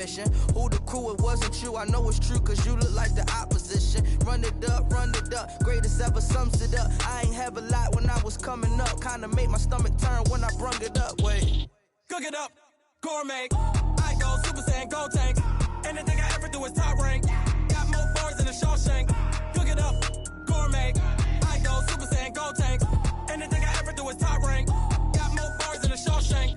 Who the crew, it wasn't you. I know it's true, cause you look like the opposition. Run it up, greatest ever sums it up. I ain't have a lot when I was coming up. Kinda made my stomach turn when I brung it up. Wait. Cook it up, gourmet. I go Super Saiyan, go tank. Anything I ever do is top rank. Got more bars than a Shawshank. Cook it up, gourmet. I go Super Saiyan, go tank. Anything I ever do is top rank. Got more bars than a Shawshank.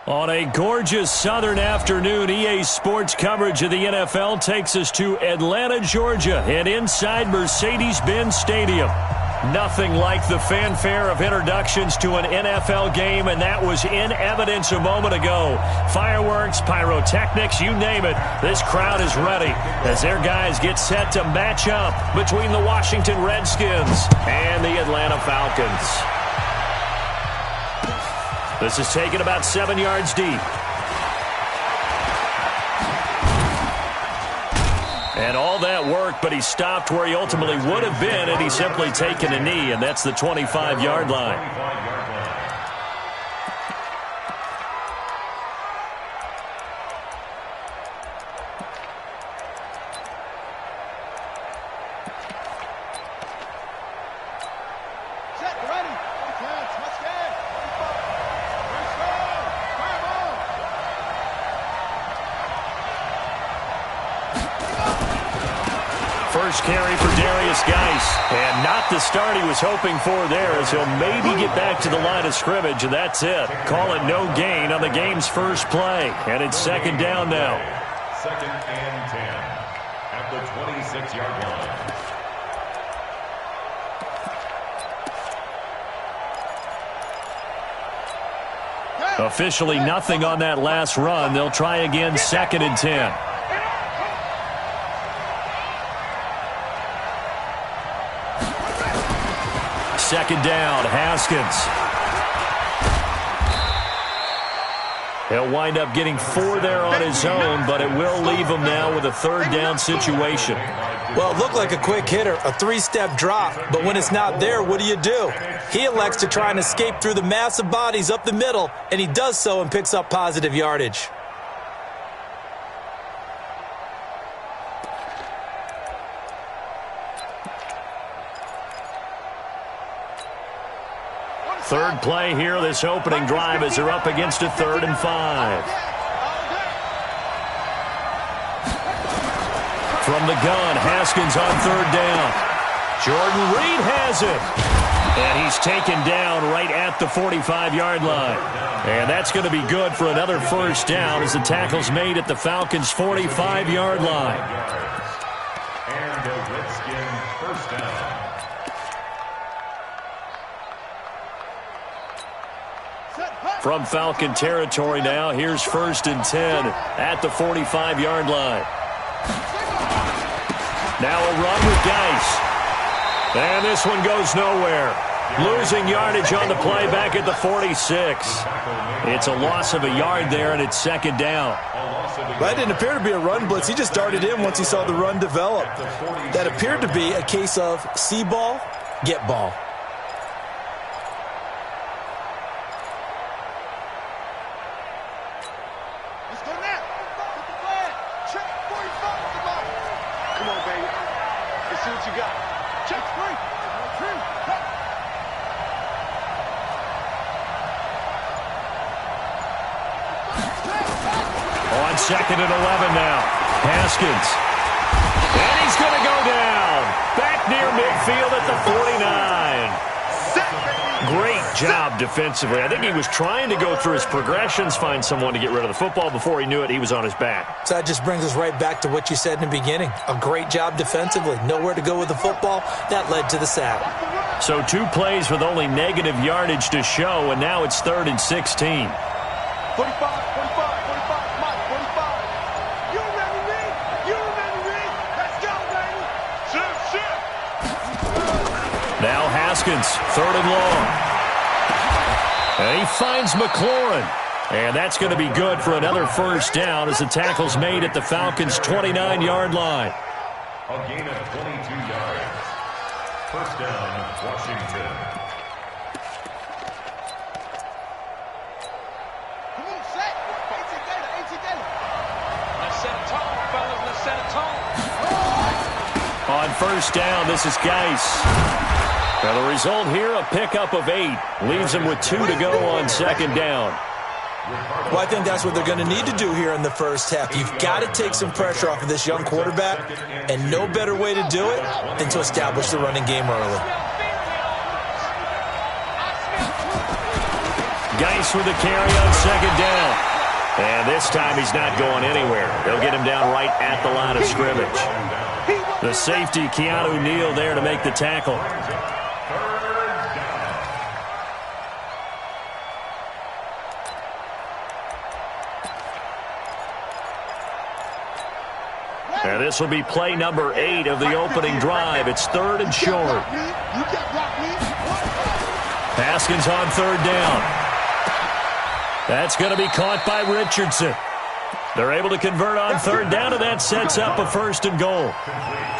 On a gorgeous southern afternoon, EA Sports coverage of the NFL takes us to Atlanta, Georgia, and inside Mercedes-Benz Stadium. Nothing like the fanfare of introductions to an NFL game, and that was in evidence a moment ago. Fireworks, pyrotechnics, you name it. This crowd is ready as their guys get set to match up between the Washington Redskins and the Atlanta Falcons. This is taken about 7 yards deep. And all that work, but he stopped where he ultimately would have been had he simply taken a knee, and that's the 25-yard line. First carry for Darius Geis, and not the start he was hoping for there, as he'll maybe get back to the line of scrimmage, and that's it. Call it no gain on the game's first play, and it's second down now. Second and 10 at the 26-yard line. Officially nothing on that last run. They'll try again, second and 10. second down. Haskins. He'll wind up getting 4 there on his own, but it will leave him now with a third down situation. Well, it looked like a quick hitter, a 3-step drop, but when it's not there, what do? He elects to try and escape through the massive bodies up the middle, and he does so and picks up positive yardage. Third play here, this opening drive, as they're up against a 3rd and 5. From the gun, Haskins on 3rd down. Jordan Reed has it. And he's taken down right at the 45-yard line. And that's going to be good for another first down as the tackle's made at the Falcons' 45-yard line. And the Redskins first down. From Falcon territory now, here's 1st and 10 at the 45-yard line. Now a run with Geis. And this one goes nowhere. Losing yardage on the play back at the 46. It's a loss of a yard there, and it's 2nd down. That didn't appear to be a run blitz. He just darted in once he saw the run develop. That appeared to be a case of see ball, get ball. On 2nd and 11 now. Haskins. And he's going to go down. Back near midfield at the 49. Great job defensively. I think he was trying to go through his progressions, find someone to get rid of the football. Before he knew it, he was on his back. So that just brings us right back to what you said in the beginning. A great job defensively. Nowhere to go with the football. That led to the sack. So 2 plays with only negative yardage to show, and now it's 3rd and 16. 45, 45, 45, Mike, 45. You remember me? You remember me? Let's go, baby. Shoot. Now Haskins, 3rd and long. And he finds McLaurin. And that's going to be good for another first down as the tackle's made at the Falcons' 29-yard line. A gain of 22 yards. First down, Washington. On first down, this is Geis. Now the result here, a pickup of 8. Leaves him with 2 to go on 2nd down. Well, I think that's what they're going to need to do here in the first half. You've got to take some pressure off of this young quarterback, and no better way to do it than to establish the running game early. Geis with a carry on 2nd down. And this time he's not going anywhere. They'll get him down right at the line of scrimmage. The safety, Keanu Neal, there to make the tackle. And this will be play number 8 of the opening drive. It's 3rd and short. Haskins on 3rd down. That's going to be caught by Richardson. They're able to convert on 3rd down, and that sets up a 1st and goal.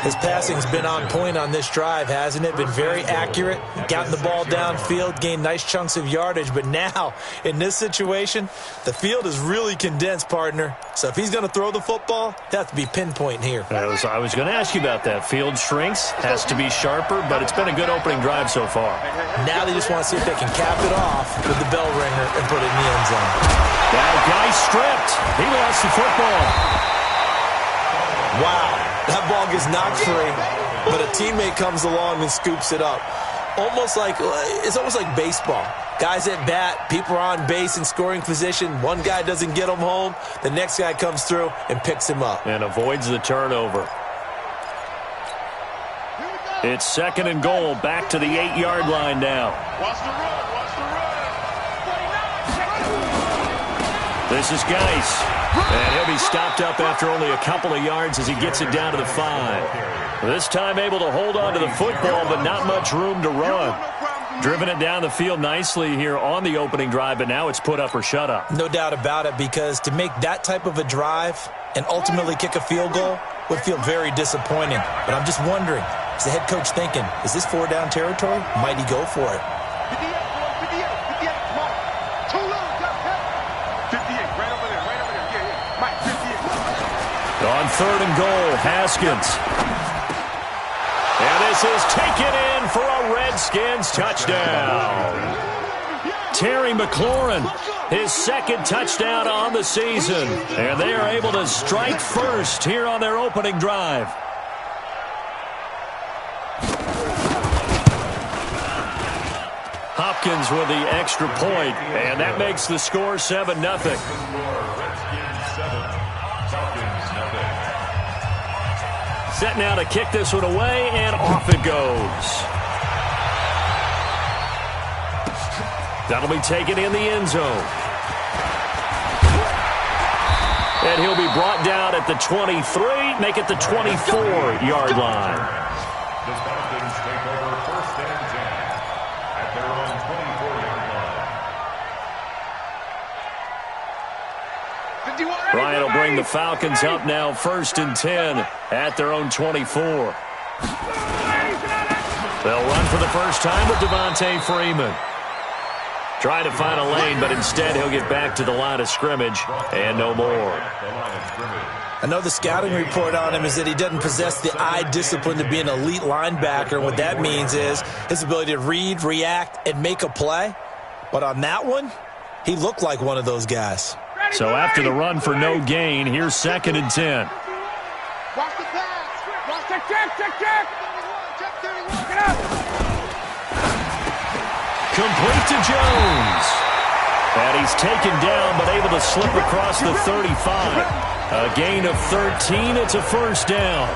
His passing's been on point on this drive, hasn't it? Been very accurate, gotten the ball downfield, gained nice chunks of yardage. But now, in this situation, the field is really condensed, partner. So if he's going to throw the football, that has to be pinpoint here. I was going to ask you about that. Field shrinks, has to be sharper, but it's been a good opening drive so far. Now they just want to see if they can cap it off with the bell ringer and put it in the end zone. Now, guy stripped. He lost the football. Wow, that ball gets knocked free, but a teammate comes along and scoops it up. It's almost like baseball. Guys at bat, people are on base in scoring position. One guy doesn't get him home. The next guy comes through and picks him up. And avoids the turnover. It's 2nd and goal, back to the 8-yard line now. Watch the run, watch the run. This is Geis. And he'll be stopped up after only a couple of yards as he gets it down to the 5. This time able to hold on to the football, but not much room to run. Driven it down the field nicely here on the opening drive, but now it's put up or shut up. No doubt about it, because to make that type of a drive and ultimately kick a field goal would feel very disappointing. But I'm just wondering, is the head coach thinking, is this 4-down territory? Might he go for it? 58, come on. Too low, 58, right over there, yeah. Mike, 58. On 3rd and goal, Haskins. And this is taken in for a Redskins touchdown. Terry McLaurin, his 2nd touchdown on the season. And they are able to strike first here on their opening drive. Hopkins with the extra point, and that makes the score 7-0. Set now to kick this one away, and off it goes. That'll be taken in the end zone. And he'll be brought down at the 23, make it the 24-yard line. The Falcons take over 1st and 10 at their own 24-yard line. Ryan will bring the Falcons up now 1st and 10 at their own 24. They'll run for the first time with Devontae Freeman. Try to find a lane, but instead he'll get back to the line of scrimmage and no more. I know the scouting report on him is that he doesn't possess the eye discipline to be an elite linebacker. What that means is his ability to read, react, and make a play. But on that one, he looked like one of those guys. So after the run for no gain, here's 2nd and 10. Watch the pass. Watch the check. Check 31. Get out. Complete to Jones. And he's taken down, but able to slip across the 35. A gain of 13. It's a 1st down.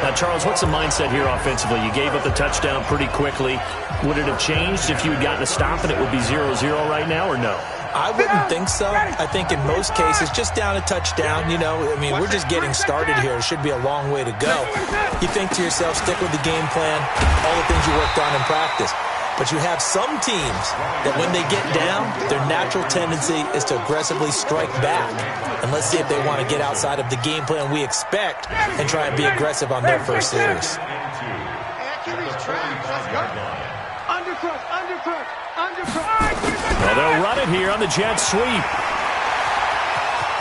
Now, Charles, what's the mindset here offensively? You gave up the touchdown pretty quickly. Would it have changed if you had gotten a stop and it would be 0-0 right now, or no? I wouldn't think so. I think in most cases, just down a touchdown, we're just getting started here. It should be a long way to go. You think to yourself, stick with the game plan, all the things you worked on in practice. But you have some teams that when they get down, their natural tendency is to aggressively strike back. And let's see if they want to get outside of the game plan we expect and try and be aggressive on their first series. Well, they'll run it here on the jet sweep.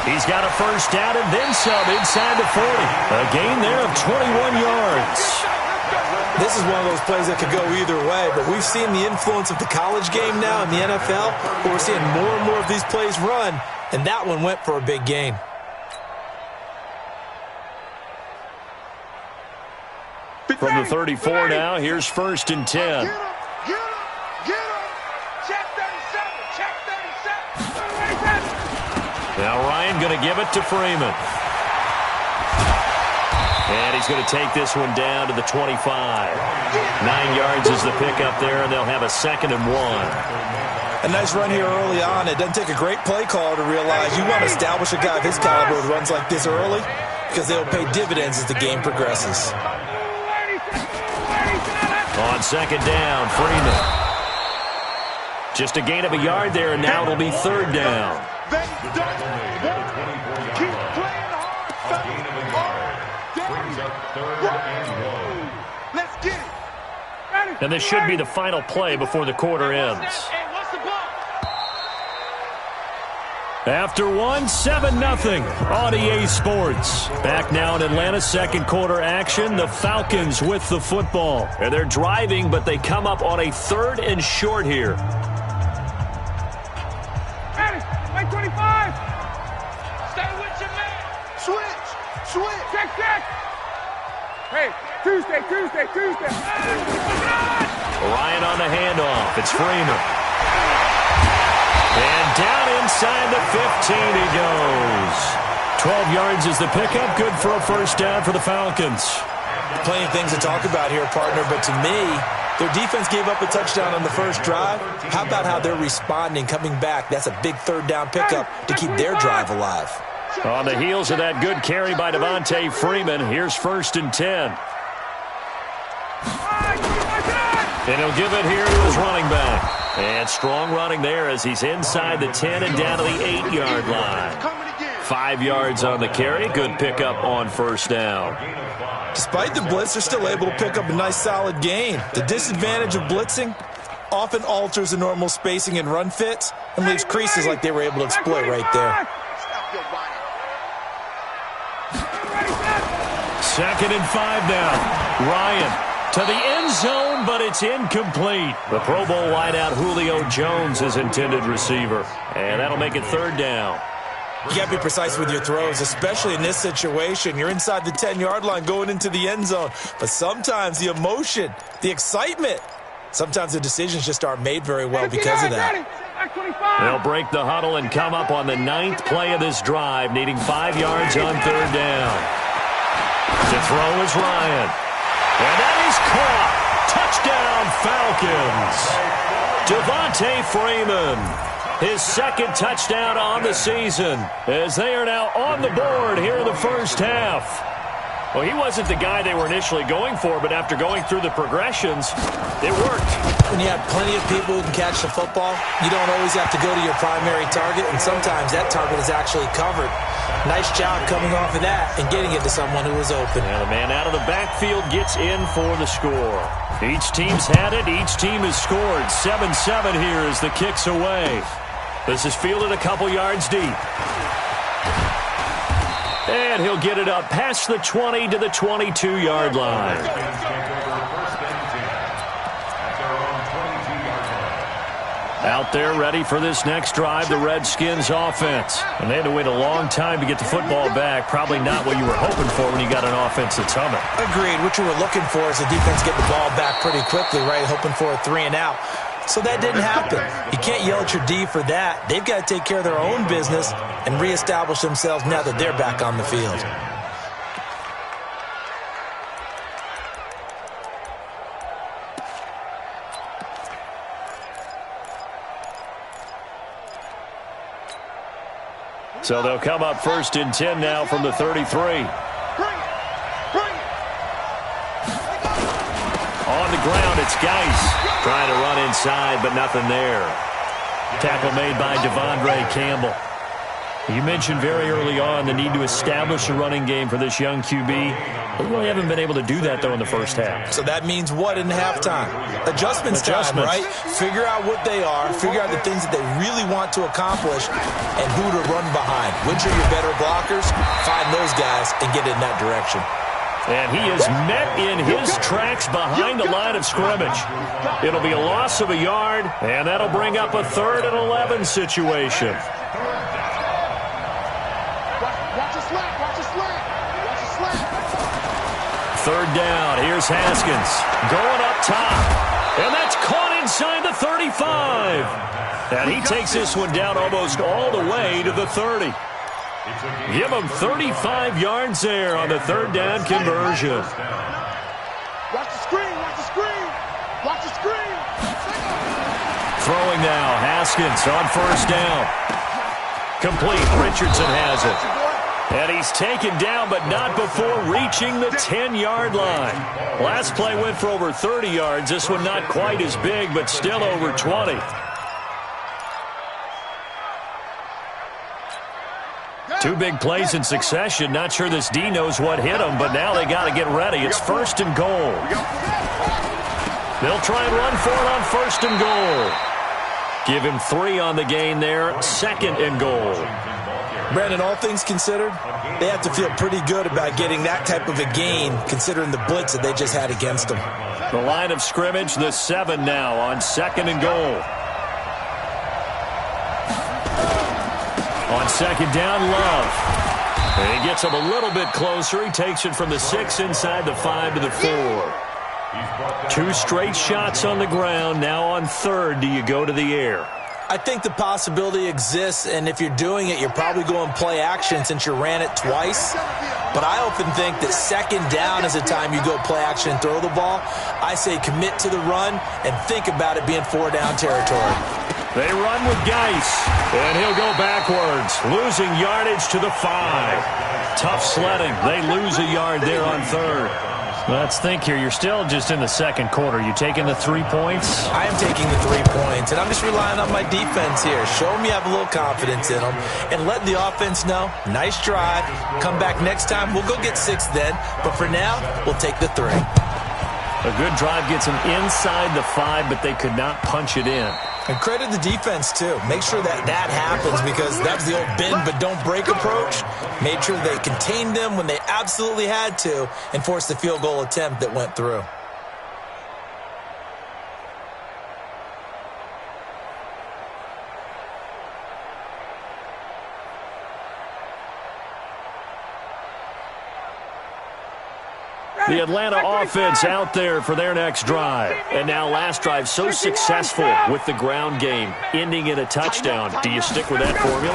He's got a 1st down and then some inside the 40. A gain there of 21 yards. This is one of those plays that could go either way, but we've seen the influence of the college game now in the NFL, where we're seeing more and more of these plays run, and that one went for a big gain. From the 34 now, here's 1st and 10. Get him. Check 37. Now Ryan going to give it to Freeman. And he's going to take this one down to the 25. 9 yards is the pickup there, and they'll have a 2nd and 1. A nice run here early on. It doesn't take a great play caller to realize you want to establish a guy of his caliber who runs like this early, because they'll pay dividends as the game progresses. On 2nd down, Freeman. Just a gain of a yard there, and now it'll be 3rd down. Let's get it. And this should be the final play before the quarter ends. After one, 7-0 on EA Sports. Back now in Atlanta, 2nd quarter action. The Falcons with the football. And they're driving, but they come up on a 3rd and short here. Like 25. Stay with your man. Switch. Check. Hey, Tuesday. Ryan on the handoff. It's Freeman. And down inside the 15 he goes. 12 yards is the pickup. Good for a 1st down for the Falcons. Plenty of things to talk about here, partner, but to me, their defense gave up a touchdown on the first drive. How about how they're responding, coming back? That's a big 3rd down pickup to keep their drive alive. On the heels of that good carry by Devontae Freeman, here's 1st and 10. And he'll give it here to his running back. And strong running there as he's inside the 10 and down to the 8-yard line. 5 yards on the carry. Good pickup on first down. Despite the blitz, they're still able to pick up a nice solid gain. The disadvantage of blitzing often alters the normal spacing and run fits and leaves creases like they were able to exploit right there. 2nd and 5 now. Ryan to the end zone, but it's incomplete. The Pro Bowl wideout Julio Jones is intended receiver. And that'll make it 3rd down. You got to be precise with your throws, especially in this situation. You're inside the 10-yard line going into the end zone. But sometimes the emotion, the excitement, sometimes the decisions just aren't made very well because of that. They'll break the huddle and come up on the 9th play of this drive, needing 5 yards on 3rd down. To throw is Ryan. And that is caught. Touchdown, Falcons. Devontae Freeman. His 2nd touchdown on the season as they are now on the board here in the first half. Well, he wasn't the guy they were initially going for, but after going through the progressions, it worked. When you have plenty of people who can catch the football, you don't always have to go to your primary target, and sometimes that target is actually covered. Nice job coming off of that and getting it to someone who was open. And the man out of the backfield gets in for the score. Each team's had it. Each team has scored. 7-7 here as the kick's away. This is fielded a couple yards deep. And he'll get it up past the 20 to the 22-yard line. Out there ready for this next drive, the Redskins offense. And they had to wait a long time to get the football back. Probably not what you were hoping for when you got an offense that's humming. Agreed. What you were looking for is the defense get the ball back pretty quickly, right? Hoping for a 3 and out. So that didn't happen. You can't yell at your D for that. They've got to take care of their own business and reestablish themselves now that they're back on the field. So they'll come up 1st and 10 now from the 33. On the ground, it's Geis. Trying to run inside, but nothing there. Tackle made by Devondre Campbell. You mentioned very early on the need to establish a running game for this young QB. They really haven't been able to do that, though, in the first half. So that means what in halftime? Adjustments time, right? Figure out what they are, figure out the things that they really want to accomplish, and who to run behind. Which are your better blockers? Find those guys and get in that direction. And he is met in his tracks behind the line of scrimmage. It'll be a loss of a yard, and that'll bring up a 3rd and 11 situation. Third down. Here's Haskins going up top. And that's caught inside the 35. And he takes this one down almost all the way to the 30. Give him 35 yards there on the 3rd down conversion. Watch the screen, watch the screen, watch the screen. Throwing now, Haskins on 1st down. Complete, Richardson has it. And he's taken down, but not before reaching the 10-yard line. Last play went for over 30 yards. This one not quite as big, but still over 20. Two big plays in succession. Not sure this D knows what hit him, but now they got to get ready. It's 1st and goal. They'll try and run for it on 1st and goal. Give him 3 on the gain there. 2nd and goal. Brandon, all things considered, they have to feel pretty good about getting that type of a gain, considering the blitz that they just had against them. The line of scrimmage, the 7 now on 2nd and goal. On 2nd down, Love. And he gets him a little bit closer. He takes it from the 6 inside the 5 to the 4. 2 straight shots on the ground. Now on 3rd, do you go to the air? I think the possibility exists, and if you're doing it, you're probably going play action since you ran it twice. But I often think that 2nd down is the time you go play action and throw the ball. I say commit to the run and think about it being 4-down territory. They run with Geis, and he'll go backwards, losing yardage to the 5. Tough sledding. They lose a yard there on 3rd. Let's think here. You're still just in the second quarter. You taking the 3 points? I am taking the 3 points, and I'm just relying on my defense here. Show them you have a little confidence in them, and let the offense know, nice drive. Come back next time. We'll go get 6 then, but for now, we'll take the 3. A good drive gets them inside the 5, but they could not punch it in. And credit the defense, too. Make sure that happens, because that was the old bend but don't break approach. Made sure they contained them when they absolutely had to and forced the field goal attempt that went through. The Atlanta offense out there for their next drive. And now last drive so successful with the ground game, ending in a touchdown. Do you stick with that formula?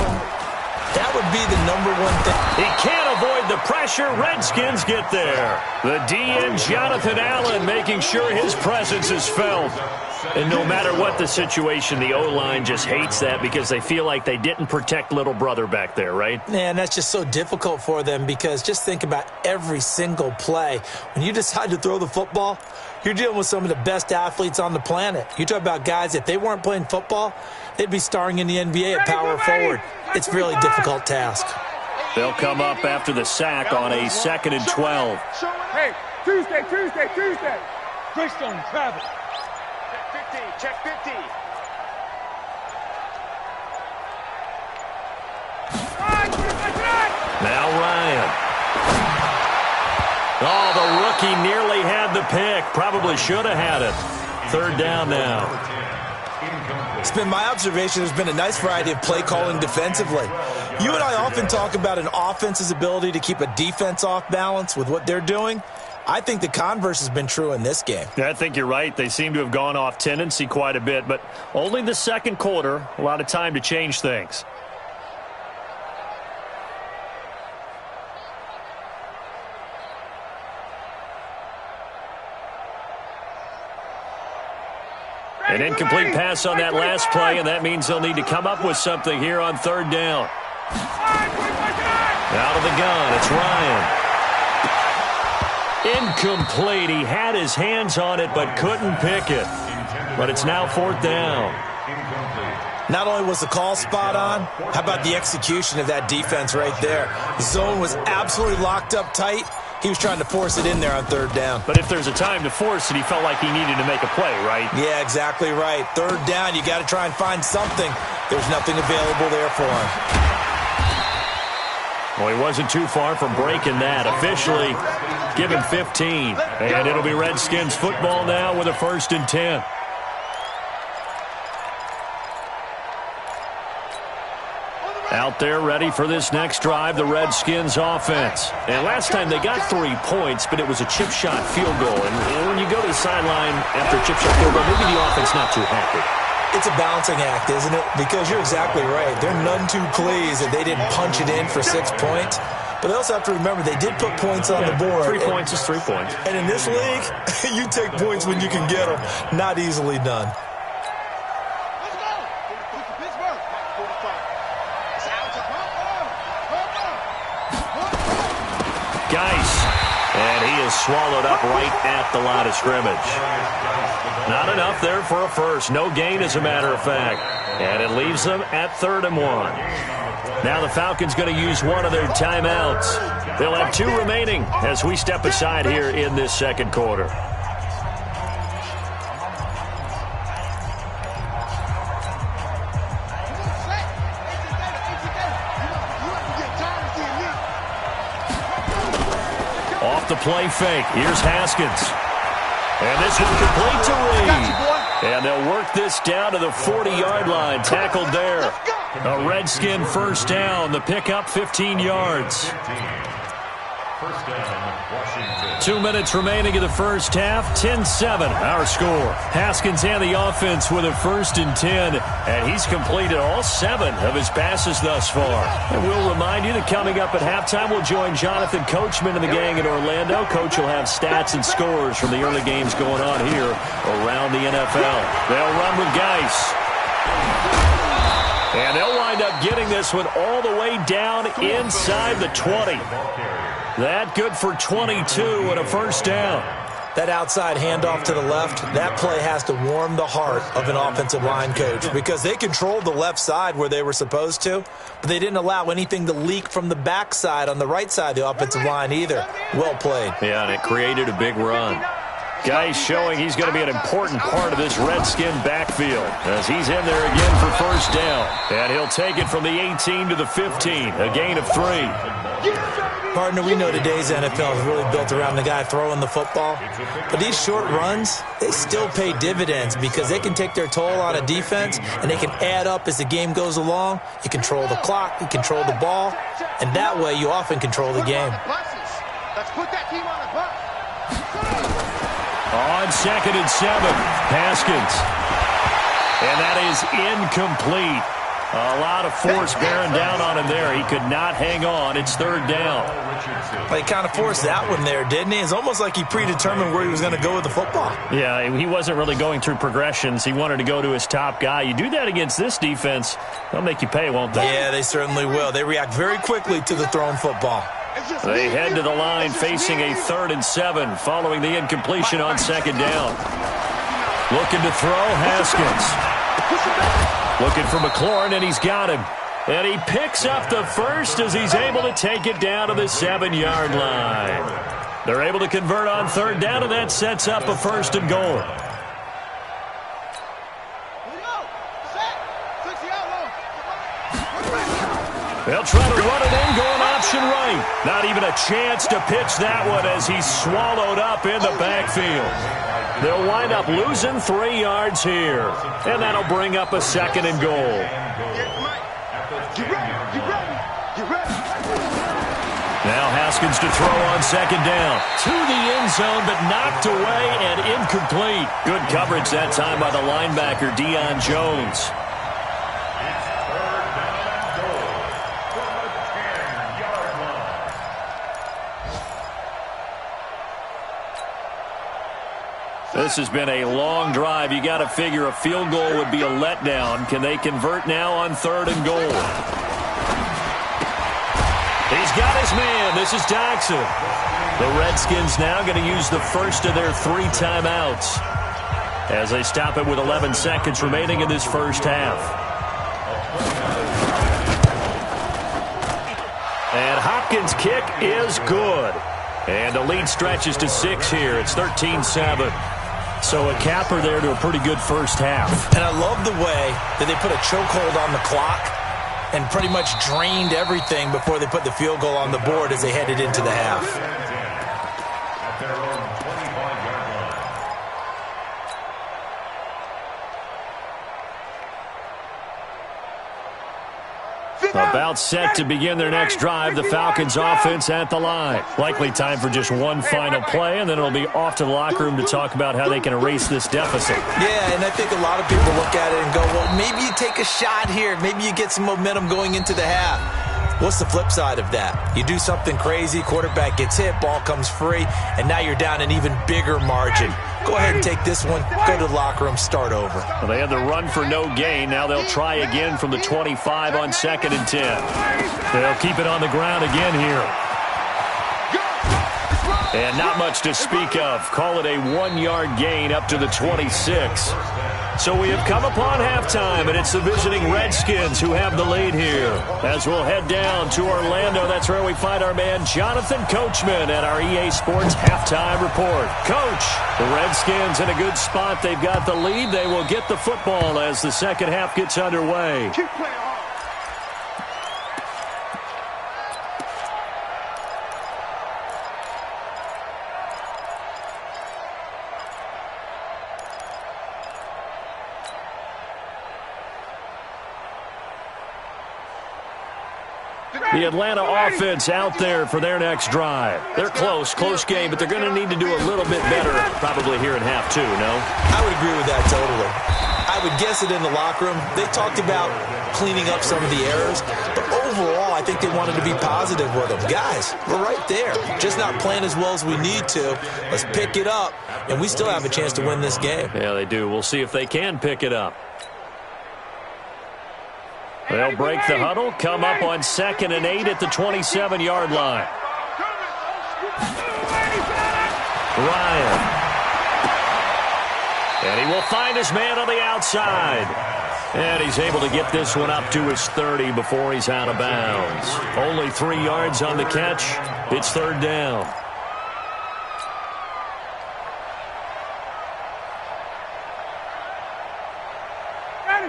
That would be the #1 thing. He can't avoid the pressure. Redskins get there. The DN, Jonathan Allen, making sure his presence is felt. And no matter what the situation, the O-line just hates that because they feel like they didn't protect little brother back there, right? Man, that's just so difficult for them, because just think about every single play. When you decide to throw the football, you're dealing with some of the best athletes on the planet. You talk about guys, if they weren't playing football, they'd be starring in the NBA at power forward. It's a really difficult task. They'll come up after the sack on a 2nd and 12. Hey, Tuesday. Greystone, travel. Check 50. Now Ryan. Oh, the rookie nearly had the pick. Probably should have had it. 3rd down now. It's been my observation there's been a nice variety of play calling defensively. You and I often talk about an offense's ability to keep a defense off balance with what they're doing. I think the converse has been true in this game. Yeah, I think you're right. They seem to have gone off tendency quite a bit, but only the second quarter. A lot of time to change things. An incomplete pass on that last play, and that means they'll need to come up with something here on 3rd down. Out of the gun, it's Ryan. Incomplete. He had his hands on it but couldn't pick it. But it's now 4th down. Not only was the call spot on, how about the execution of that defense right there? The zone was absolutely locked up tight. He was trying to force it in there on 3rd down. But if there's a time to force it, he felt like he needed to make a play, right? Yeah, exactly right. 3rd down, you got to try and find something. There's nothing available there for him. Well, he wasn't too far from breaking that. Officially, give him 15. And it'll be Redskins football now with a 1st and 10. Out there ready for this next drive, the Redskins offense. And last time they got 3 points, but it was a chip shot field goal. And when you go to the sideline after a chip shot field goal, maybe the offense not too happy. It's a balancing act, isn't it? Because you're exactly right. They're none too pleased that they didn't punch it in for 6 points. But they also have to remember they did put points on the board. 3 points is 3 points. And in this league, you take points when you can get them. Not easily done. And he is swallowed up right at the line of scrimmage. Not enough there for a first. No gain, as a matter of fact. And it leaves them at 3rd and 1. Now the Falcons going to use one of their timeouts. They'll have 2 remaining as we step aside here in this second quarter. Off the play fake. Here's Haskins. And this one complete to Reed. And they'll work this down to the 40-yard line. Tackled there. A Redskin 1st down. The pickup 15 yards. 2 minutes remaining in the first half. 10-7 our score. Haskins and the offense with a 1st and 10. And he's completed all 7 of his passes thus far. And we'll remind you that coming up at halftime, we'll join Jonathan Coachman and the gang in Orlando. Coach will have stats and scores from the early games going on here around the NFL. They'll run with Geis. And they'll wind up getting this one all the way down inside the 20. That good for 22 and a first down. That outside handoff to the left, that play has to warm the heart of an offensive line coach because they controlled the left side where they were supposed to, but they didn't allow anything to leak from the backside on the right side of the offensive line either. Well played. Yeah, and it created a big run. Guy showing he's going to be an important part of this Redskin backfield as he's in there again for first down. And he'll take it from the 18 to the 15, a gain of 3. Partner, we know today's NFL is really built around the guy throwing the football. But these short runs, they still pay dividends because they can take their toll on a defense and they can add up as the game goes along. You control the clock, you control the ball, and that way you often control the game. Let's put that team on the bus. On 2nd and 7, Haskins. And that is incomplete. A lot of force bearing down on him there. He could not hang on. It's 3rd down. Well, he kind of forced that one there, didn't he? It's almost like he predetermined where he was going to go with the football. Yeah, he wasn't really going through progressions. He wanted to go to his top guy. You do that against this defense, they'll make you pay, won't they? Yeah, they certainly will. They react very quickly to the thrown football. They head to the line facing a 3rd and 7 following the incompletion on 2nd down. Looking to throw, Haskins. Looking for McLaurin, and he's got him. And he picks up the first as he's able to take it down to the 7-yard line. They're able to convert on 3rd down, and that sets up a 1st and goal. They'll try to run it in, going option right. Not even a chance to pitch that one as he's swallowed up in the backfield. They'll wind up losing 3 yards here. And that'll bring up a 2nd and goal. Now Haskins to throw on 2nd down. To the end zone, but knocked away and incomplete. Good coverage that time by the linebacker, Deion Jones. This has been a long drive. You got to figure a field goal would be a letdown. Can they convert now on 3rd and goal? He's got his man. This is Jackson. The Redskins now going to use the first of their 3 timeouts as they stop it with 11 seconds remaining in this first half. And Hopkins' kick is good. And the lead stretches to 6 here. It's 13-7. So a capper there to a pretty good first half. And I love the way that they put a chokehold on the clock and pretty much drained everything before they put the field goal on the board as they headed into the half. At their own 25-yard line. About set to begin their next drive, the Falcons offense at the line. Likely time for just one final play, and then it'll be off to the locker room to talk about how they can erase this deficit. Yeah, and I think a lot of people look at it and go, well, maybe you take a shot here. Maybe you get some momentum going into the half. What's the flip side of that? You do something crazy, quarterback gets hit, ball comes free, and now you're down an even bigger margin. Go ahead and take this one, go to the locker room, start over. Well, they had the run for no gain. Now they'll try again from the 25 on 2nd and 10. They'll keep it on the ground again here. And not much to speak of. Call it a 1-yard gain up to the 26. So we have come upon halftime, and it's the visiting Redskins who have the lead here. As we'll head down to Orlando, that's where we find our man Jonathan Coachman at our EA Sports Halftime Report. Coach, the Redskins in a good spot. They've got the lead. They will get the football as the second half gets underway. Keep playing hard. The Atlanta offense out there for their next drive. They're close game, but they're going to need to do a little bit better probably here in half 2, no? I would agree with that totally. I would guess it in the locker room. They talked about cleaning up some of the errors, but overall, I think they wanted to be positive with them. Guys, we're right there. Just not playing as well as we need to. Let's pick it up, and we still have a chance to win this game. Yeah, they do. We'll see if they can pick it up. They'll break the huddle, come up on 2nd and 8 at the 27-yard line. Ryan. And he will find his man on the outside. And he's able to get this one up to his 30 before he's out of bounds. Only 3 yards on the catch. It's third down.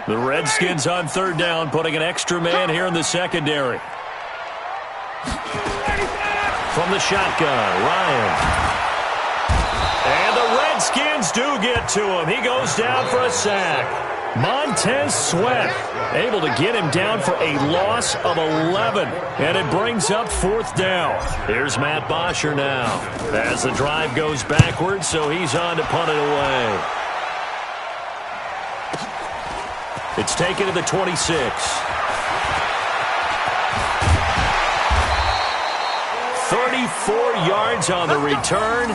The Redskins on third down, putting an extra man here in the secondary. From the shotgun, Ryan. And the Redskins do get to him. He goes down for a sack. Montez Sweat able to get him down for a loss of 11. And it brings up fourth down. Here's Matt Bosher now as the drive goes backwards, so he's on to punt it away. It's taken to the 26. 34 yards on the return,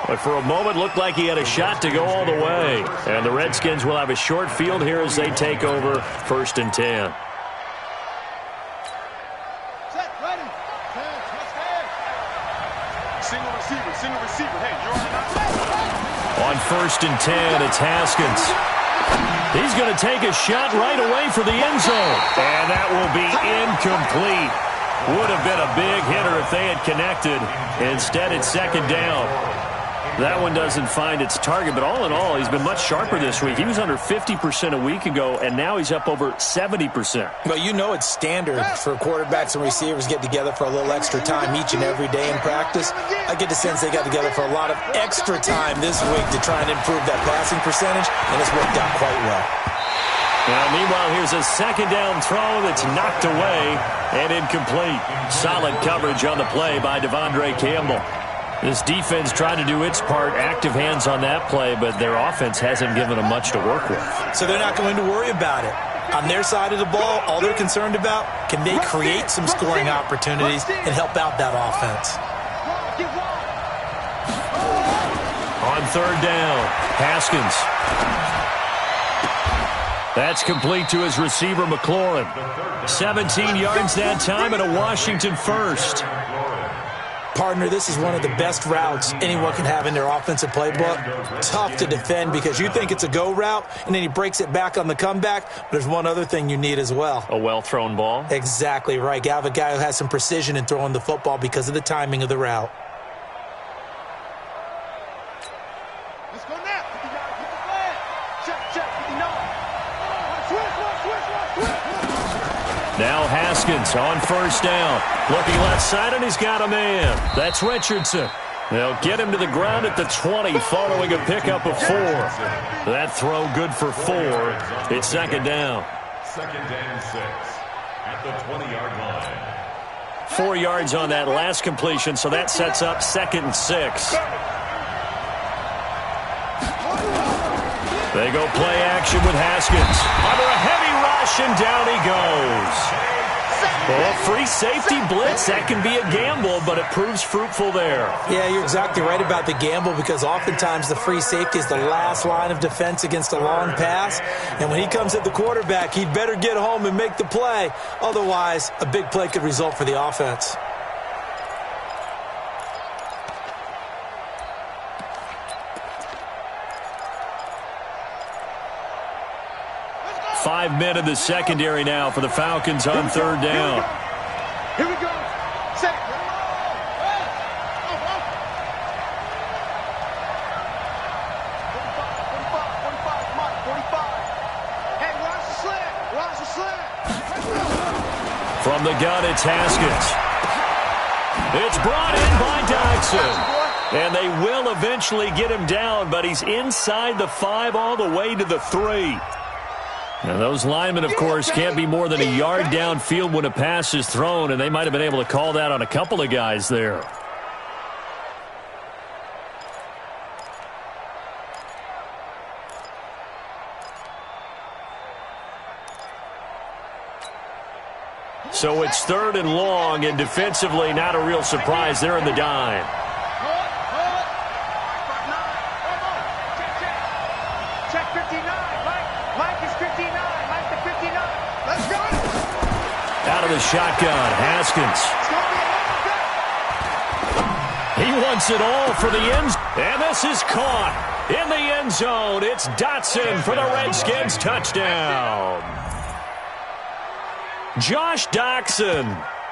but for a moment looked like he had a shot to go all the way. And the Redskins will have a short field here as they take over first and 10. Single receiver. Hey, you're on the On first and 10, it's Haskins. He's going to take a shot right away for the end zone. And that will be incomplete. Would have been a big hitter if they had connected. Instead, it's second down. That one doesn't find its target, but all in all, he's been much sharper this week. He was under 50% a week ago, and now he's up over 70%. Well, you know it's standard for quarterbacks and receivers get together for a little extra time each and every day in practice. I get the sense they got together for a lot of extra time this week to try and improve that passing percentage, and it's worked out quite well. Now, meanwhile, here's a second down throw that's knocked away and incomplete. Solid coverage on the play by Devondre Campbell. This defense tried to do its part, active hands on that play, but their offense hasn't given them much to work with. So they're not going to worry about it. On their side of the ball, all they're concerned about, can they create some scoring opportunities and help out that offense? On third down, Haskins. That's complete to his receiver, McLaurin. 17 yards that time and a Washington first. Partner, this is one of the best routes anyone can have in their offensive playbook. Tough to defend because you think it's a go route, and then he breaks it back on the comeback. But there's one other thing you need as well. A well-thrown ball? Exactly right. You have a guy who has some precision in throwing the football because of the timing of the route. Let's go now. Check. Now Haskins on first down. Looking left side, and he's got a man. That's Richardson. They'll get him to the ground at the 20 following a pickup of 4. That throw good for 4. It's second down. Second and 6 at the 20-yard line. 4 yards on that last completion, so that sets up second and 6. They go play action with Haskins. Under a heavy rush, and down he goes. Well, free safety blitz, that can be a gamble, but it proves fruitful there. Yeah, you're exactly right about the gamble because oftentimes the free safety is the last line of defense against a long pass. And when he comes at the quarterback, he'd better get home and make the play. Otherwise, a big play could result for the offense. Five men in the secondary now for the Falcons on third down. Here we go. Set. 45. Hey, watch the slant. From the gun, it's Haskins. It's brought in by Dodson. And they will eventually get him down, but he's inside the 5 all the way to the 3. And those linemen, of course, can't be more than a yard downfield when a pass is thrown, and they might have been able to call that on a couple of guys there. So it's third and long, and defensively not a real surprise. They're in the dime. Check 59. Mike is 59. Mike the 59. Let's go. Out of the shotgun, Haskins. He wants it all for the end. And this is caught in the end zone. It's Dotson for the Redskins touchdown. Josh Doctson,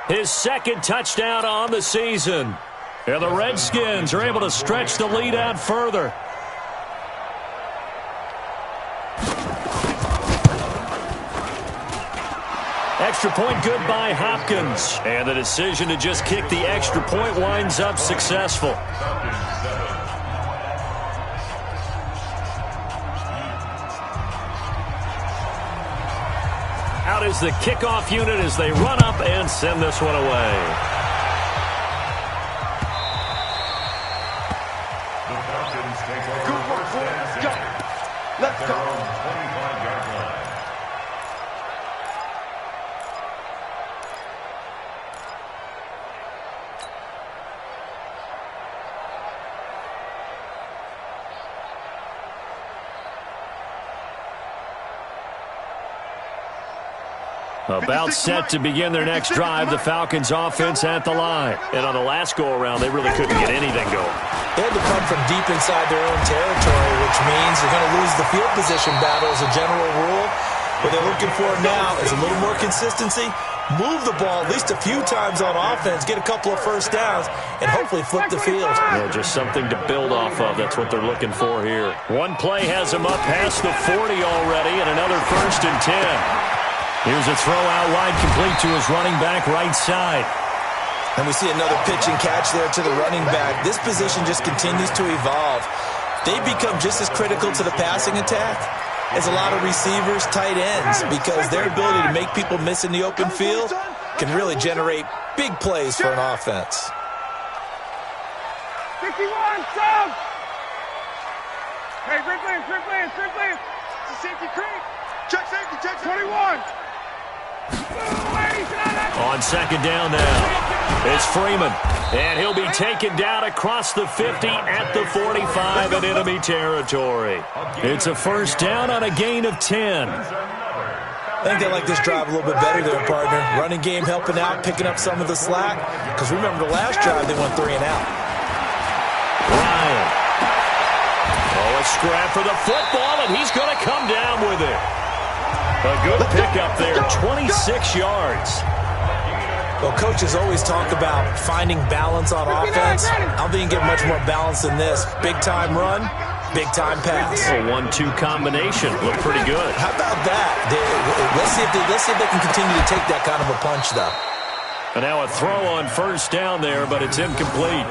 his second touchdown on the season. And the Redskins are able to stretch the lead out further. Extra point good by Hopkins. And the decision to just kick the extra point winds up successful. Out is the kickoff unit as they run up and send this one away. The Falcons take over first and 10. Let's go. 25-yard line. About set to begin their next drive, the Falcons offense at the line. And on the last go-around, they really couldn't get anything going. They had to come from deep inside their own territory, which means they're going to lose the field position battle as a general rule. What they're looking for now is a little more consistency, move the ball at least a few times on offense, get a couple of first downs, and hopefully flip the field. Yeah, just something to build off of. That's what they're looking for here. One play has them up past the 40 already, and another 1st and 10. Here's a throw out wide, complete to his running back right side. And we see another pitch and catch there to the running back. This position just continues to evolve. They become just as critical to the passing attack as a lot of receivers, tight ends, because their ability to make people miss in the open field can really generate big plays for an offense. 51, Sam! Hey, Rick Lance. It's a safety creep. Check safety, 21. On second down now, it's Freeman. And he'll be taken down across the 50 at the 45 in enemy territory. It's a first down on a gain of 10. I think they like this drive a little bit better there, partner. Running game helping out, picking up some of the slack. Because remember the last drive, they went 3 and out. Ryan. Oh, a scrap for the football, and he's going to come down with it. A good pickup there, 26 yards. Well, coaches always talk about finding balance on offense. I don't think you get much more balance than this. Big-time run, big-time pass. A 1-2 combination. Looked pretty good. How about that? Let's see if they can continue to take that kind of a punch, though. And now a throw on first down there, but it's incomplete.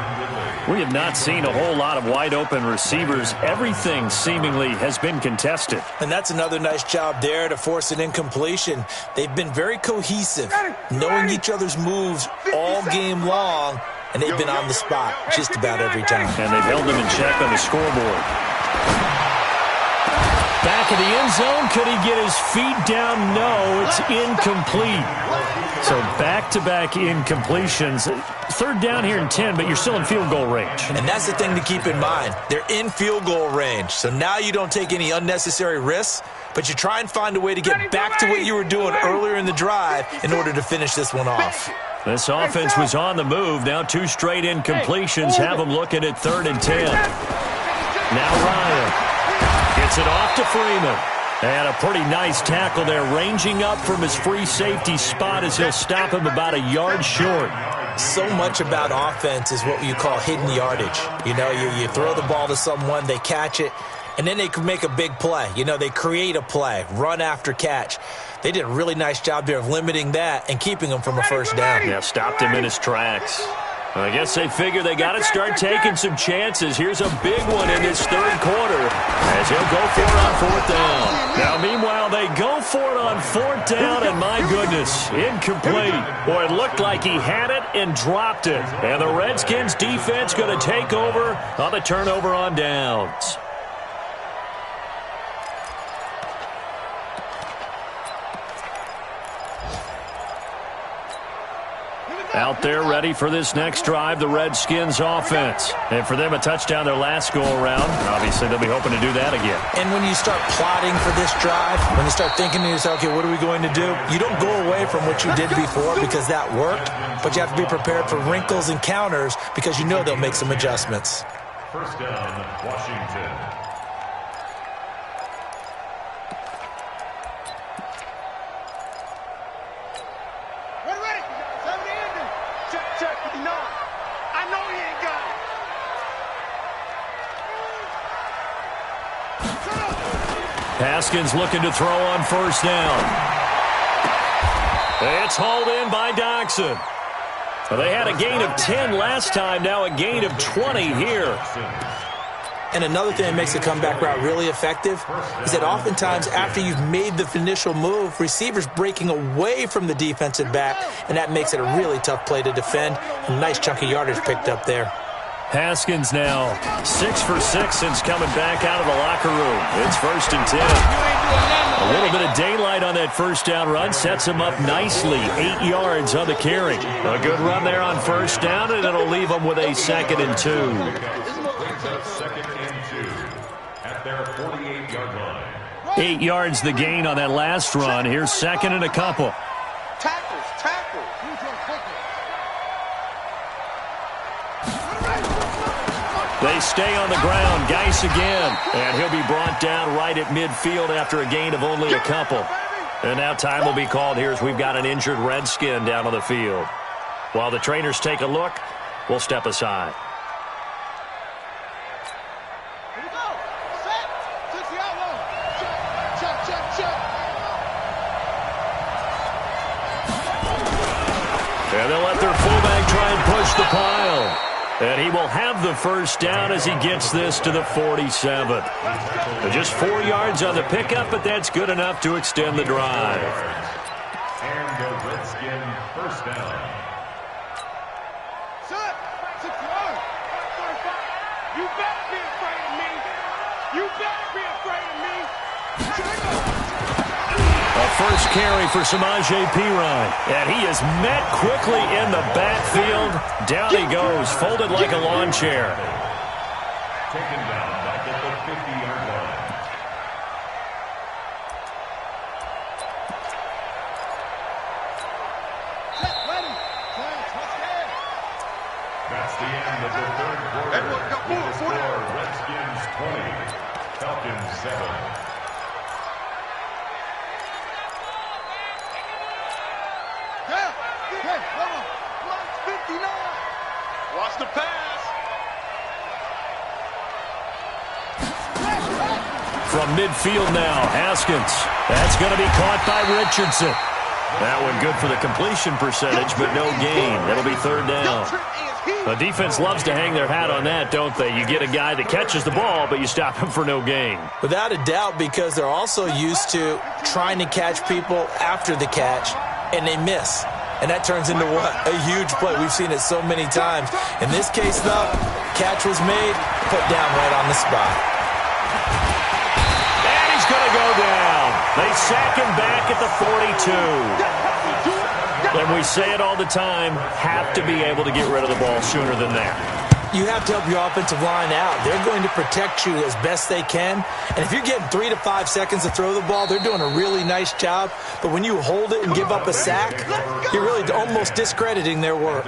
We have not seen a whole lot of wide-open receivers. Everything seemingly has been contested. And that's another nice job there to force an incompletion. They've been very cohesive, knowing each other's moves all game long, and they've been on the spot just about every time. And they've held them in check on the scoreboard. Back in the end zone, could he get his feet down? No, it's incomplete. So back-to-back incompletions. Third down here in 10, but you're still in field goal range. And that's the thing to keep in mind. They're in field goal range. So now you don't take any unnecessary risks, but you try and find a way to get back to what you were doing earlier in the drive in order to finish this one off. This offense was on the move. Now 2 straight incompletions have them looking at 3rd and 10. Now Ryan gets it off to Freeman. And a pretty nice tackle there, ranging up from his free safety spot as he'll stop him about a yard short. So much about offense is what you call hidden yardage. You know, you throw the ball to someone, they catch it, and then they can make a big play. You know, they create a play, run after catch. They did a really nice job there of limiting that and keeping him from a first down. Yeah, stopped him in his tracks. I guess they figure they got to start taking some chances. Here's a big one in this 3rd quarter as he'll go for it on 4th down. Now, meanwhile, they go for it on 4th down, and my goodness, incomplete. Boy, it looked like he had it and dropped it. And the Redskins defense going to take over on the turnover on downs. Out there ready for this next drive, the Redskins offense. And for them, a touchdown their last go-around. Obviously, they'll be hoping to do that again. And when you start plotting for this drive, when you start thinking to yourself, okay, what are we going to do? You don't go away from what you did before because that worked, but you have to be prepared for wrinkles and counters because you know they'll make some adjustments. First down, Washington. Haskins looking to throw on first down. It's hauled in by Doxson. Well, they had a gain of 10 last time, now a gain of 20 here. And another thing that makes the comeback route really effective is that oftentimes after you've made the initial move, receivers breaking away from the defensive back, and that makes it a really tough play to defend. A nice chunk of yardage picked up there. Haskins now 6 for 6 since coming back out of the locker room. It's 1st and 10. A little bit of daylight on that first down run sets him up nicely. 8 yards on the carry. A good run there on first down, and it'll leave them with a 2nd and 2. Second and 2 at their 48-yard line. 8 yards the gain on that last run. Here's 2nd and a couple. Tackles. They stay on the ground. Geis again. And he'll be brought down right at midfield after a gain of only a couple. And now time will be called here as we've got an injured Redskin down on the field. While the trainers take a look, we'll step aside. Here we go. Set. Six the outlaw. Check. And they'll let their fullback try and push the pile. And he will have the first down as he gets this to the 47. Just 4 yards on the pickup, but that's good enough to extend the drive. And the Redskin first down. Set. 6 the outlaw. 35. You better be afraid of me. A first carry for Samaje Perine. And he is met quickly in the backfield. Down he goes, folded like a lawn chair. Taken down back at the 50-yard line. That's the end of the third quarter. With the score, Redskins 20, Falcons 7. Watch the pass. From midfield now, Haskins. That's going to be caught by Richardson. That one good for the completion percentage, but no gain. It'll be third down. The defense loves to hang their hat on that, don't they? You get a guy that catches the ball, but you stop him for no gain. Without a doubt, because they're also used to trying to catch people after the catch, and they miss. And that turns into what? A huge play. We've seen it so many times. In this case, though, catch was made, put down right on the spot. And he's going to go down. They sack him back at the 42. And we say it all the time, have to be able to get rid of the ball sooner than that. You have to help your offensive line out. They're going to protect you as best they can. And if you're getting 3 to 5 seconds to throw the ball, they're doing a really nice job. But when you hold it and give up a sack, you're really almost discrediting their work.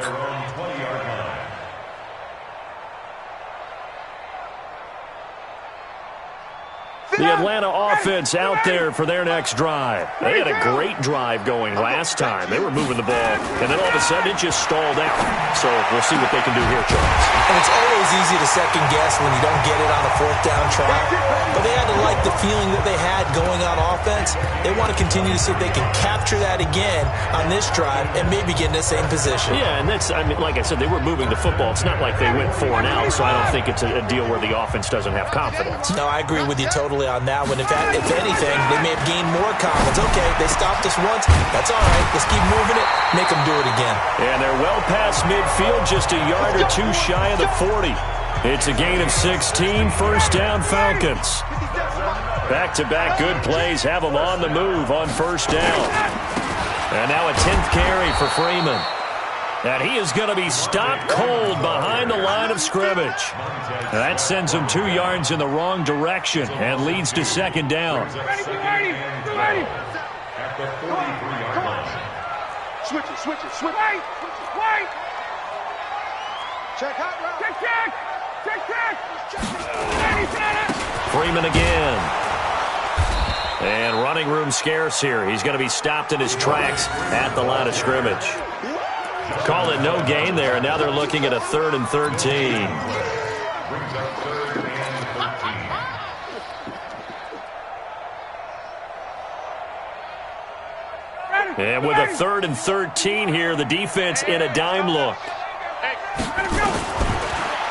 The Atlanta offense out there for their next drive. They had a great drive going last time. They were moving the ball, and then all of a sudden it just stalled out. So we'll see what they can do here, Charles. And it's always easy to second guess when you don't get it on a fourth down try. But they had to like the feeling that they had going on offense. They want to continue to see if they can capture that again on this drive and maybe get in the same position. Yeah, and that's, I mean, like I said, they were moving the football. It's not like they went 4 and out, so I don't think it's a deal where the offense doesn't have confidence. No, I agree with you totally on that one. If anything, they may have gained more confidence. Okay, they stopped us once. That's all right. Let's keep moving it. Make them do it again. And they're well past midfield, just a yard or two shy of the 40. It's a gain of 16, first down Falcons. Back-to-back good plays have them on the move on first down. And now a 10th carry for Freeman. And he is going to be stopped cold behind the line of scrimmage. That sends him 2 yards in the wrong direction and leads to second down. Ready. At the 43-yard line. Switch it. Wait. Check hot route. Check. Freeman again. And running room scarce here. He's going to be stopped in his tracks at the line of scrimmage. Call it no gain there. Now they're looking at a 3rd and 13. Brings up 3rd and 13. And with a 3rd and 13 here, the defense in a dime look.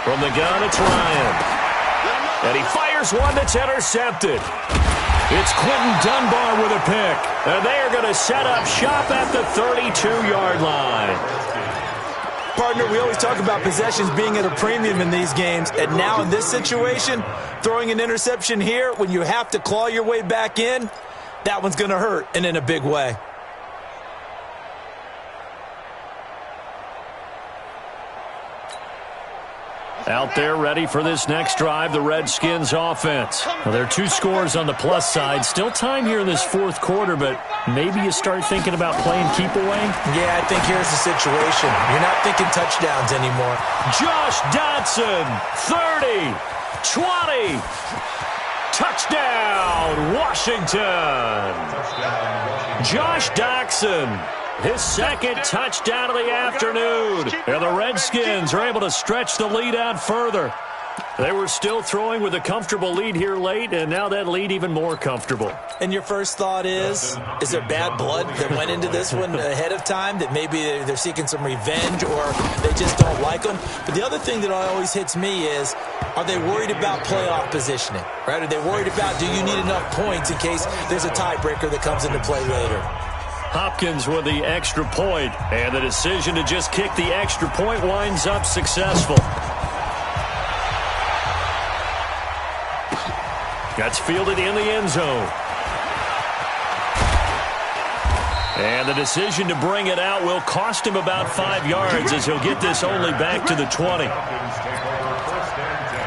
From the gun, it's Ryan. And he fires one that's intercepted. It's Quentin Dunbar with a pick. And they are going to set up shop at the 32-yard line. Partner, we always talk about possessions being at a premium in these games. And now in this situation, throwing an interception here when you have to claw your way back in, that one's going to hurt, and in a big way. Out there ready for this next drive, the Redskins offense. Well, there are 2 scores on the plus side. Still time here in this 4th quarter, but maybe you start thinking about playing keep away? Yeah, I think here's the situation. You're not thinking touchdowns anymore. Josh Dotson, 30, 20, touchdown, Washington. Josh Dotson. His 2nd touchdown of the afternoon. And the Redskins are able to stretch the lead out further. They were still throwing with a comfortable lead here late, and now that lead even more comfortable. And your first thought is there bad blood that went into this one ahead of time, that maybe they're seeking some revenge or they just don't like them? But the other thing that always hits me is, are they worried about playoff positioning? Right? Are they worried about, do you need enough points in case there's a tiebreaker that comes into play later? Hopkins with the extra point, and the decision to just kick the extra point winds up successful. That's fielded in the end zone. And the decision to bring it out will cost him about 5 yards as he'll get this only back to the 20. Falcons take over 1st and 10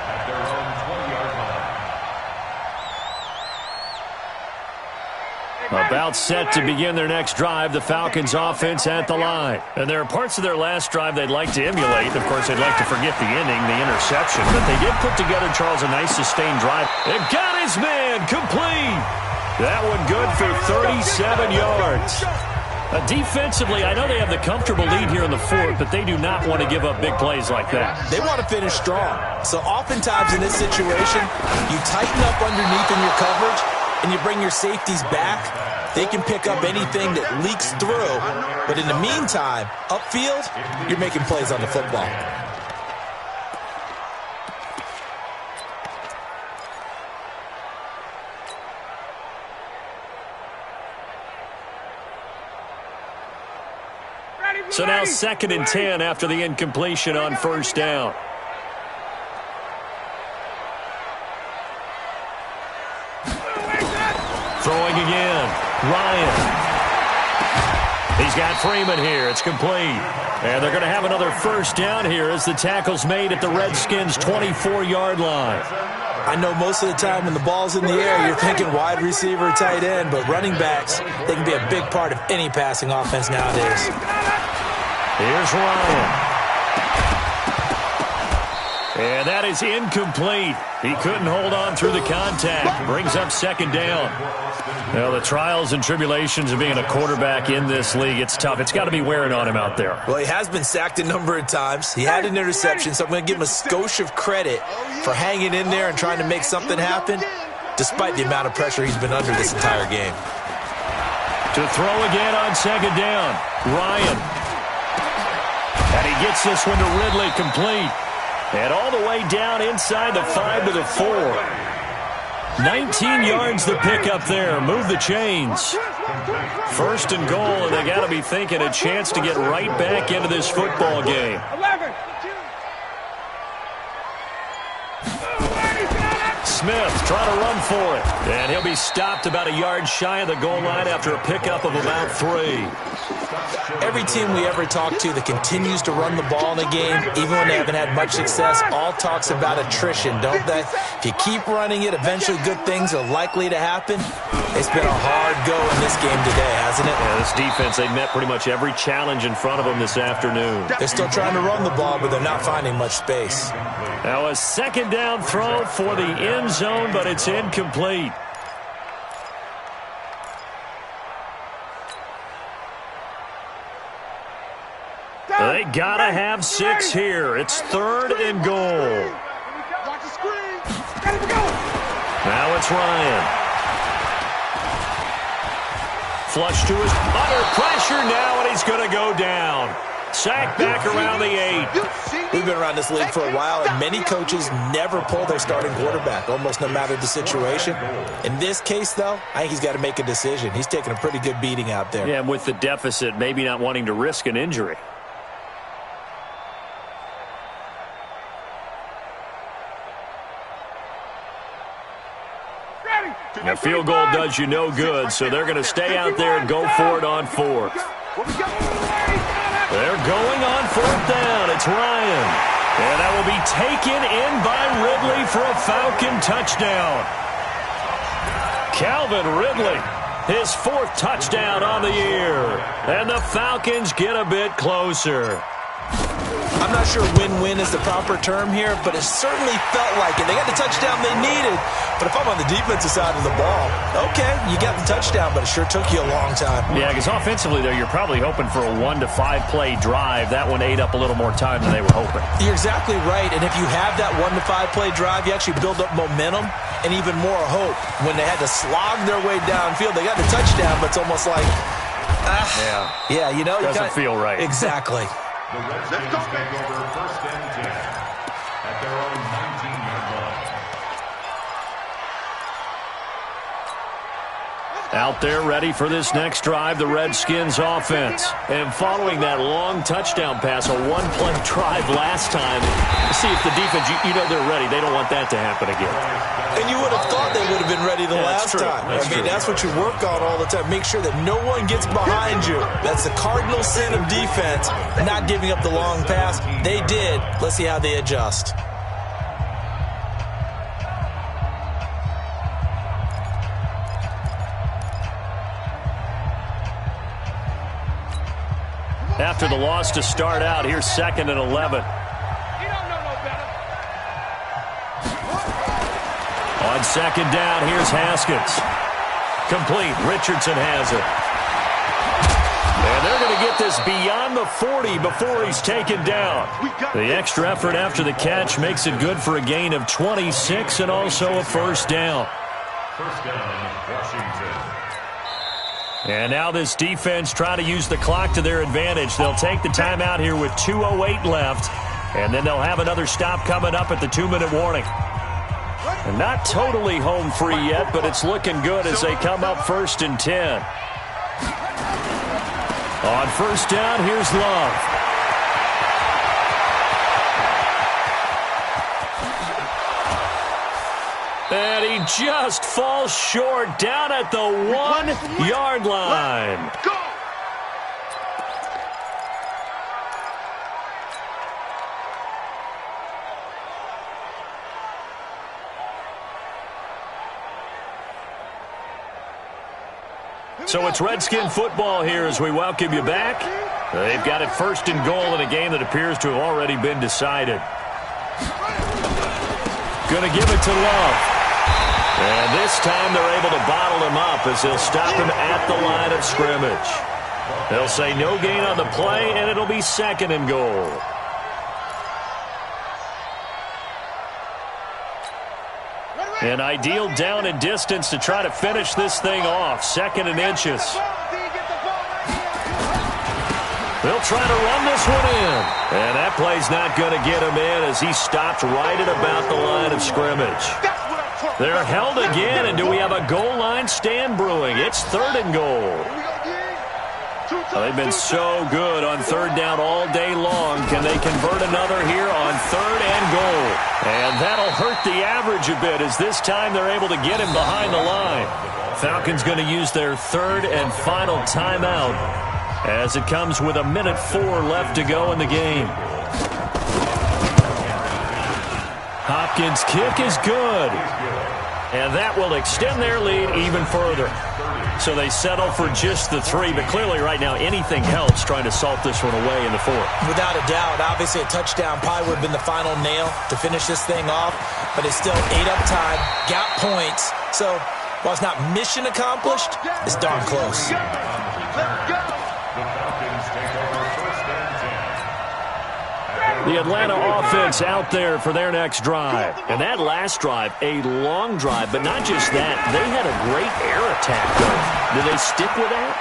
at their own 20-yard line. About set to begin their next drive, the Falcons offense at the line. And there are parts of their last drive they'd like to emulate. Of course, they'd like to forget the ending, the interception. But they did put together, Charles, a nice sustained drive. It got his man complete. That one good for 37 yards. Defensively, I know they have the comfortable lead here in the 4th, but they do not want to give up big plays like that. They want to finish strong. So oftentimes in this situation, you tighten up underneath in your coverage and you bring your safeties back. They can pick up anything that leaks through. But in the meantime, upfield, you're making plays on the football. So now 2nd and 10 after the incompletion on 1st down. Throwing again. Ryan. He's got Freeman here. It's complete. And they're going to have another 1st down here as the tackle's made at the Redskins' 24-yard line. I know most of the time when the ball's in the air, you're thinking wide receiver, tight end, but running backs, they can be a big part of any passing offense nowadays. Here's Ryan. And that is incomplete. He couldn't hold on through the contact. Brings up 2nd down. Well, the trials and tribulations of being a quarterback in this league, it's tough. It's got to be wearing on him out there. Well, he has been sacked a number of times. He had an interception, so I'm going to give him a skosh of credit for hanging in there and trying to make something happen, despite the amount of pressure he's been under this entire game. To throw again on 2nd down. Ryan. And he gets this one to Ridley complete. And all the way down inside the 5 to the 4. 19 yards the pick up there. Move the chains. 1st and goal, and they got to be thinking a chance to get right back into this football game. 11. Smith trying to run for it. And he'll be stopped about a yard shy of the goal line after a pickup of about 3. Every team we ever talk to that continues to run the ball in a game, even when they haven't had much success, all talks about attrition, don't they? If you keep running it, eventually good things are likely to happen. It's been a hard go in this game today, hasn't it? Yeah, this defense, they've met pretty much every challenge in front of them this afternoon. They're still trying to run the ball, but they're not finding much space. Now a second down throw for the end zone, but it's incomplete. They gotta have 6 here. It's 3rd and goal. Now it's Ryan. Flush to his under pressure now, and he's going to go down. Sacked back around the 8. We've been around this league for a while, and many coaches never pull their starting quarterback, almost no matter the situation. In this case, though, I think he's got to make a decision. He's taking a pretty good beating out there. Yeah, and with the deficit, maybe not wanting to risk an injury. A field goal does you no good, so they're going to stay out there and go for it on 4th. They're going on 4th down. It's Ryan. And that will be taken in by Ridley for a Falcon touchdown. Calvin Ridley, his 4th touchdown on the year. And the Falcons get a bit closer. I'm not sure win-win is the proper term here, but it certainly felt like it. They got the touchdown they needed, but if I'm on the defensive side of the ball, okay, you got the touchdown, but it sure took you a long time. Yeah, because offensively there, you're probably hoping for a 1 to 5 play drive. That one ate up a little more time than they were hoping. You're exactly right, and if you have that 1 to 5 play drive, you actually build up momentum and even more hope. When they had to slog their way downfield, they got the touchdown, but it's almost like, yeah, you know, doesn't feel right. Exactly. The Redskins take over 1st and 10 at their own 19-yard line. Out there ready for this next drive, the Redskins offense. And following that long touchdown pass, a 1-play drive last time, see if the defense, you know they're ready. They don't want that to happen again. And you would have thought they would have been ready the last time. That's what you work on all the time. Make sure that no one gets behind you. That's the cardinal sin of defense, not giving up the long pass. They did. Let's see how they adjust. After the loss to start out, here's 2nd and 11. On 2nd down, here's Haskins. Complete. Richardson has it. And they're going to get this beyond the 40 before he's taken down. The extra effort after the catch makes it good for a gain of 26 and also a 1st down. 1st down, Washington. And now this defense trying to use the clock to their advantage. They'll take the timeout here with 2:08 left, and then they'll have another stop coming up at the 2-minute warning. And not totally home free yet, but it's looking good as they come up 1st and 10. On 1st down, here's Love. And he just falls short down at the 1-yard line. So it's Redskin football here as we welcome you back. They've got it 1st and goal in a game that appears to have already been decided. Going to give it to Love. And this time they're able to bottle him up as they'll stop him at the line of scrimmage. They'll say no gain on the play, and it'll be 2nd and goal. An ideal down and distance to try to finish this thing off. 2nd and inches. They'll try to run this one in. And that play's not going to get him in as he stopped right at about the line of scrimmage. They're held again, and do we have a goal line stand brewing? It's 3rd and goal. They've been so good on 3rd down all day long. Can they convert another here on 3rd and goal? And that'll hurt the average a bit as this time they're able to get him behind the line. Falcons going to use their 3rd and final timeout as it comes with 1:04 left to go in the game. Hopkins' kick is good, and that will extend their lead even further. So they settle for just the 3, but clearly right now anything helps trying to salt this one away in the 4th. Without a doubt, obviously a touchdown probably would have been the final nail to finish this thing off, but it's still 8 up time, got points. So while it's not mission accomplished, it's darn close. The Atlanta offense out there for their next drive. And that last drive, a long drive, but not just that. They had a great air attack going. Do they stick with that?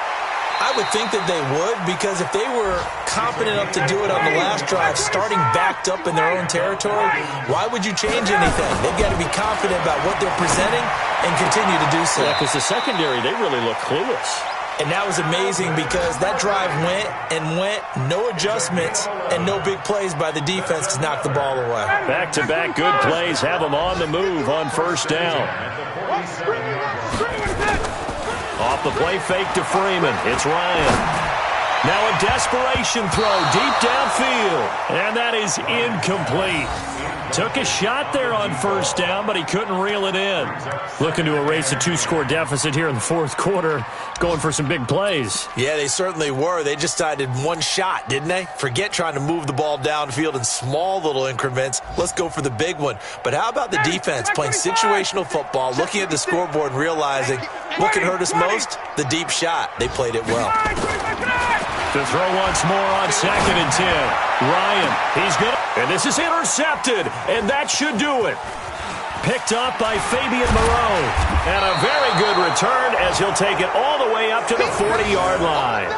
I would think that they would, because if they were confident enough to do it on the last drive, starting backed up in their own territory, why would you change anything? They've got to be confident about what they're presenting and continue to do so. Yeah, because the secondary, they really look clueless. And that was amazing because that drive went and went, no adjustments, and no big plays by the defense to knock the ball away. Back-to-back good plays have them on the move on first down. Off the play fake to Freeman. It's Ryan. Now a desperation throw deep downfield. And that is incomplete. Took a shot there on first down, but he couldn't reel it in. Looking to erase a 2-score deficit here in the 4th quarter. Going for some big plays. Yeah, they certainly were. They just decided one shot, didn't they? Forget trying to move the ball downfield in small little increments. Let's go for the big one. But how about the defense playing situational football, looking at the scoreboard and realizing what can hurt us most? The deep shot. They played it well. To throw once more on 2nd and 10. Ryan, he's good. And this is intercepted, and that should do it. Picked up by Fabian Moreau. And a very good return as he'll take it all the way up to the 40-yard line.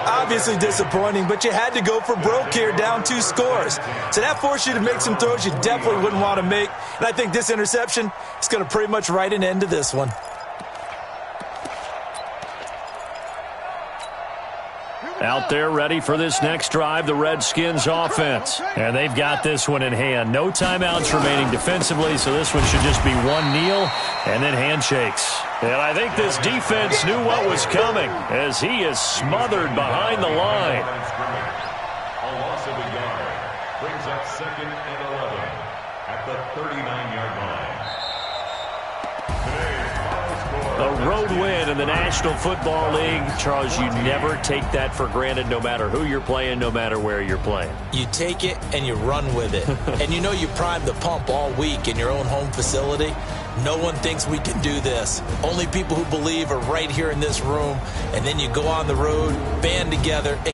Obviously disappointing, but you had to go for broke here, down 2 scores. So that forced you to make some throws you definitely wouldn't want to make. And I think this interception is going to pretty much write an end to this one. Out there ready for this next drive, the Redskins offense. And they've got this one in hand. No timeouts remaining defensively, so this one should just be one kneel and then handshakes. And I think this defense knew what was coming as he is smothered behind the line. A loss of a yard brings up 2nd and 11 at the 39-yard line. A road win in the National Football League. Charles, you never take that for granted no matter who you're playing, no matter where you're playing. You take it and you run with it. And you know you primed the pump all week in your own home facility. No one thinks we can do this. Only people who believe are right here in this room. And then you go on the road, band together, and